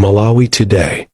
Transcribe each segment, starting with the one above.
Malawi Today.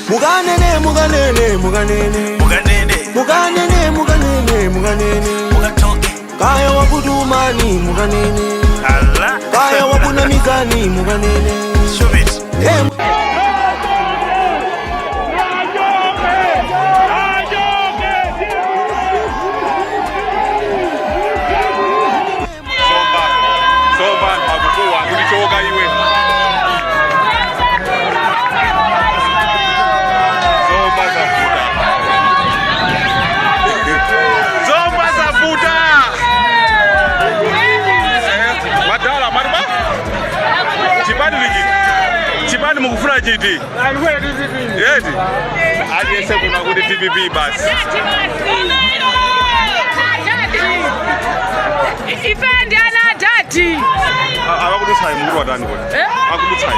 Muganene, muganene, muganene, muganene, muganene, muganene, muganene, mugatoke. Kaya wakudumani, muganene. Allah. Kaya wakunamizani, muganene. Shubit. Somba, akukuwa, kulichoka iwe. Chipani mukufuna chiti? Yeti? Aje se kuna kuti TPP basi. Ifendi ana dati. Abakudutsai mukuru watani kuti? Akudutsai.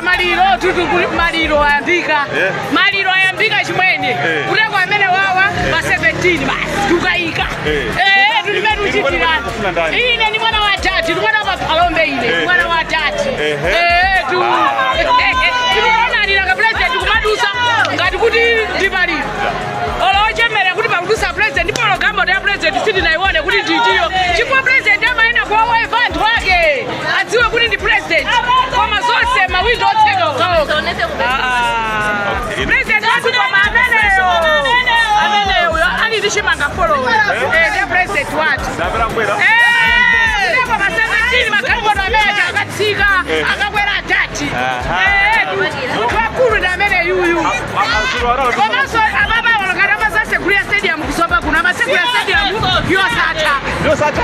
Maliro tutu maliro ayambika. Maliro ayambika chimwene. Kuteko amene wawa ba 17 basi tukaika. Tulimeru chitirana. Ine ni mwana wa dati, mwana wa Palombe ine, mwana wa dati. Tu. Tunaona ndinga president kumadusa ngati kuti ndipali. Olochemera kuti pakudusa president ndipo logambo ya president sindi naione kuti ndichiyo. Chifukwa president amaenda kwa event wake. Adziwe kuti ndi president. Koma zonse mawindo otseka ukaloka. President watu kwa ameneyo. Ameneyo ali ndishimanga follow. Ndi president watu. Ndabera kwera. Ndipo ba 17 makambo na meja akatsika akakwera dati. Wakuru na mene yuyu. Komanso ababa walokana masase kulia stadium kusomba kuna masase kulia stadium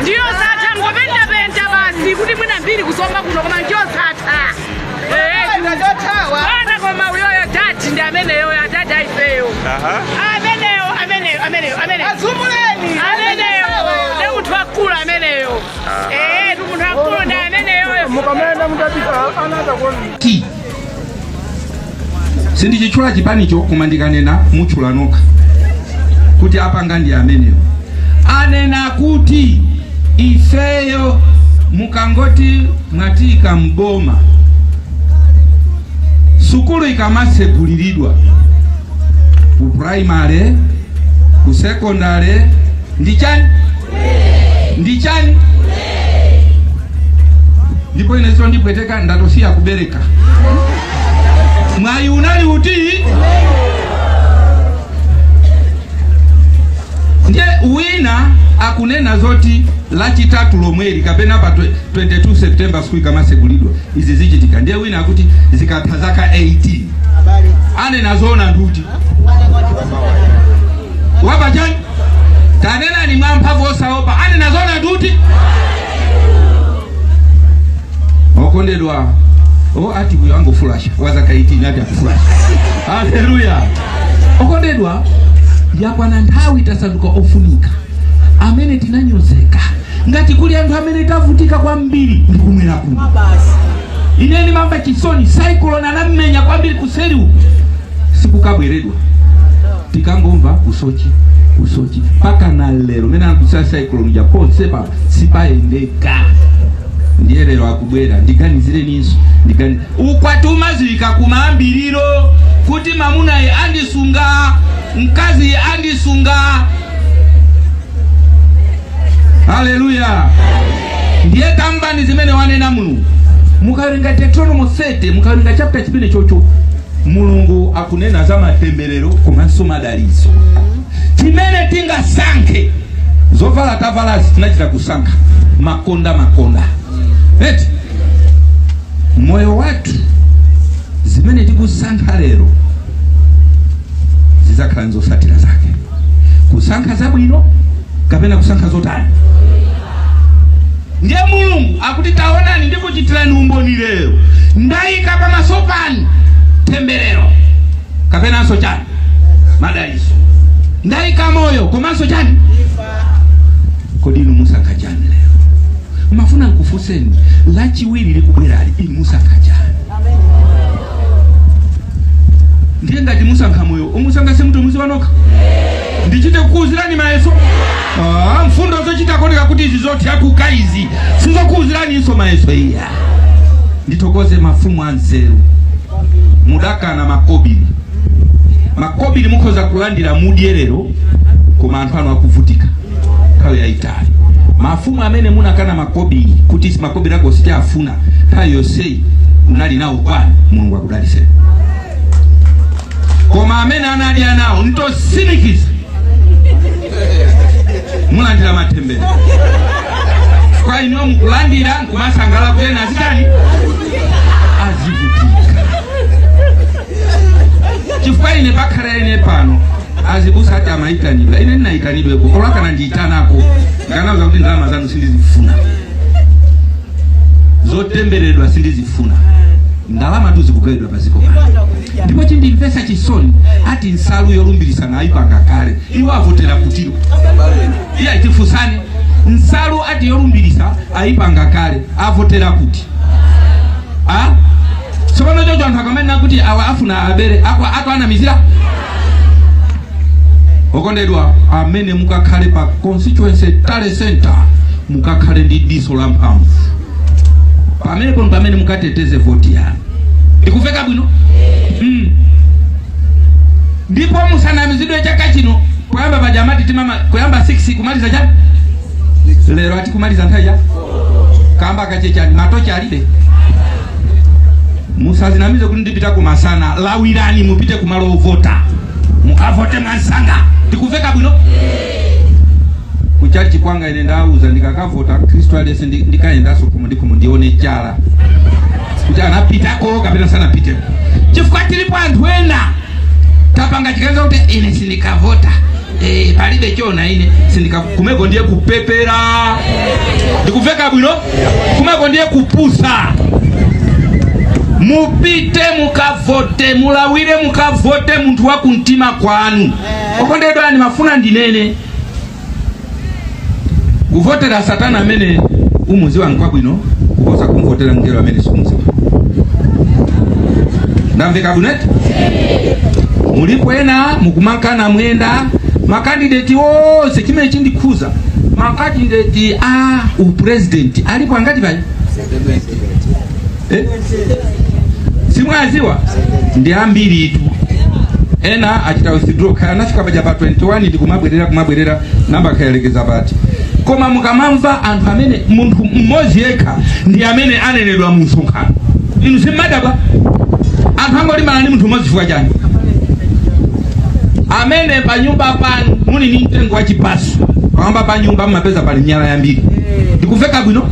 ndiyo sata ngopenda benta basi kuti mwina mbiri kusomba kuno koma ndiyo sata. Wana koma uyoyo dati ndi ameneyo ya dati aifeyo. Ameneyo. Azumuleni. Ameneyo. Ne munthu wakulu ameneyo. Munthu wakulu ndi ameneyo. Mukamenda mutapita anata kwoni. Sindichichula chipanicho koma ndikanena mutchula nokha kuti apanga ndi amenewo anena kuti ifeyo muka angoti mwatika mboma sukulu ikamaseguliridwa ku primary ku secondary ndichani ndipo inezo ndipweteka ndatosiya kubereka mwayi unali uti ndiye uwina akunena zoti lachitatu lomweli kapena pa 22 September siku ikamasegulidwa izi zichitika. Ndiye wina akuti zikatha zaka 18 ane nazona nduti wapa chani tanena ni mwamphavu osaopa ane nazona nduti okondedwa ati uyo wangu flasha wazaka 18 ati akuflasha. Haleluya. Okondedwa yakwana nthawi tasanduka ofunika amene tinanyozeka ngati kuli anthu amene tavutika kwambiri ndikumwera kuno ineni mamba chisoni cyclone anamenya kwambiri kuseri sikukabweredwa tikangomva kusochi paka na lero mena kusa cyclone ja ponse pa sipaendeka ndiye lero akubwera ndiganizire ninso ndigani ukwatuma zilika kumambiriro kuti mamuna ye andisunga mkazi andisunga. Haleluya. Ndiye kambani zimene wanena Mulungu mukalinga Deuteronomy 7 mukalinga chapter chipine chocho Mulungu akunena za matemberero komanso madaliso timene tingasankhe zovala tavalasi tinachita kusankha makonda eti moyo watu zimene tikusankha lero zizakhala nzosatira zake kusankha zabwino kapena kusankha zotani. Ndiye Mulungu akuti taonani ndikuchitirani umboni lero ndayika pamaso panu temberero kapena nso chani madaliso ndayika moyo komanso chani kodi inu musankha chani lero mafuna nkufuseni lachiwiri likubwerali inu musankha chani. Ndiye ngati musankha moyo umusankha semuto muzi wanoka ndichite kukuuzirani mayeso mfundo zochita koneka kuti izi zoti akukaizi sizokuuzirani inso mayeso iya nditokoze mafumu anzeru mudaka na makobili mukhoza kulandira mudyerero koma anthu anu akuvutika kawe yaitali mafumu amene munakana makobili kuti isi makobili ako sichafuna tayo yosei unali nawo kwani Mulungu akudaliseni koma amene analia nawo ntosimikiza mulandira matembere kwa ino mkulandira nkumasangala kwena zitani azivutika chifukwa ine pakhala ine pano azibusa ati amaitanibwa ine ninayitanibweko kolakana ndiyitanako nganauza kuti ndalama zanu sindizifuna zotemberedwa sindizifuna ndalama tu zikugayidwa paziko pano ndipo chindimvesa chisoni ati nsalu yolumbirisana ayipanga kale iwo avotera kutiro iya itifusane nsalu ati yolumbirisa ayipanga kale avotera kuti sokono jojo anthu akamena kuti awa afuna abere ako anamizira okondedwa amene mukakhale pa constituency tale center mukakhale ndi diso la mphamvu pamene mukateteze voti yanu ikufeka bwino ndipo musanamizidwe chaka chino kuyamba pajamati timama kuyamba 6 kumaliza chani lero ati kumaliza nthaja kamba kachechani matocha alibe musazinamize kuti ndipita kumasana lawirani mupite kumalo ovota mukavote mansanga ikufeka bwino kuchachi kwanga ine ndauza ndikakavota Kristo alese ndikaendaso kumudikumu ndione chala kuti anapitako kapena sana pite chifukwa tilipo anthu ena tapanga chikaza kuti ine sindikavota palibe chona ine kumeko ndiye kupepera ndikuveka bwino kumeko ndiye kupusa mupite mukavote mulawire mukavote munthu wa kumtima kwanu okondedwa ni mafuna ndinene kuvotera satana amene umuzi wangu kwabwino kukosa kumvotera mngelo amene sikumuziwa ndamveka bwineti mulipo ena mukumankana mwenda makandidati wose chimene chindikhuza makandidati upresident alipo angati pai Simwaziwa ndi ambiri tu ena achita withdraw kaya nafika paja pa 21 ndi kumabwerera namba kaelekeza pati koma mukamamva anthu amene munthu mmodzi yekha ndi amene anenedwa mu msonkhano inu simadabwa anthu angolimana ndi munthu mmodzi fwa chani amene pa nyumba panu muli ni mtengo wa chipaso pamba pa nyumba mmapeza pali nyala yambiri ndikuveka bwino